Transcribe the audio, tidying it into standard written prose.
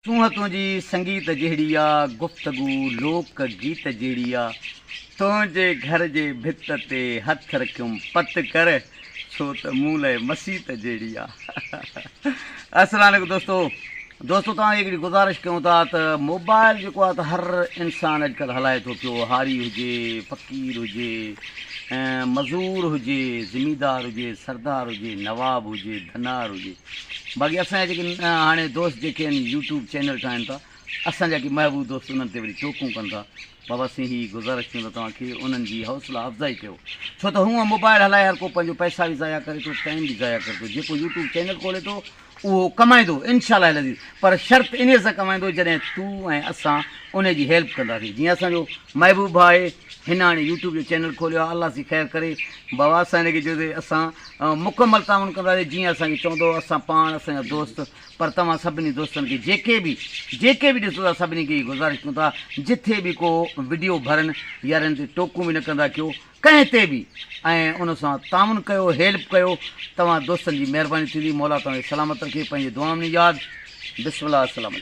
सूहतों जी संगीत जहिड़ी आ, गुफ्तगू लोक गीत जहिड़ी आ। तुंहिंजे घर जे भित ते हथ रखियुमि पत कर, छो त मूं लाइ मसीत जहिड़ी आ। अस्सलाम वालेकुम दोस्तों तव्हां हिकिड़ी गुज़ारिश कयूं था त मोबाइल जेको आहे त हर इंसानु अॼुकल्ह हलाए थो पियो। हारी हुजे, फ़क़ीर हुजे, मज़ूर हुजे, ज़मींदार हुजे, सरदार हुजे, नवाब हुजे, धनार हुजे। बाक़ी असांजा जेके हाणे दोस्त जेके आहिनि यूट्यूब चैनल ठाहिनि था, असांजा की महबूब दोस्त उन्हनि ते वरी टोकूं कनि था। बाबा सिंह ही गुज़ारिश कयूं था तव्हांखे उन्हनि जी हौसला अफ़ज़ाई कयो, छो त हूअं मोबाइल हलाए हर को पंहिंजो पैसा बि ज़ाया करे थो, टाइम बि ज़ाया करे थो। जेको यूट्यूब चैनल खोले थो उहो कमाईंदो इंशाअल्लाह लज़ीज़, पर शर्त इन सां कमाईंदो जॾहिं तूं ऐं असां उन जी हेल्प कंदासीं। जीअं असांजो महबूब आहे, हिन हाणे यूट्यूब जो चैनल खोलियो आहे, अलाह सी ख़ैरु करे। बाबा असां हिनखे चयोसीं असां मुकमल ताउन कंदासीं जीअं असांखे चवंदो असां पाण असांजा दोस्त। पर तव्हां सभिनी दोस्तनि खे जेके बि ॾिसो था सभिनी खे गुज़ारिश कयूं था, जिथे बि को वीडियो भरनि यार हिन ते टोकूं बि न कंदा कयो कंहिं ते बि, ऐं उन सां ताउन कयो, हेल्प कयो। तव्हां दोस्तनि जी महिरबानी थींदी। मौला तव्हांखे सलामत रखे, पंहिंजे दुआ में यादि। बिस्मिल्लाह, अस्सलाम वालेकुम।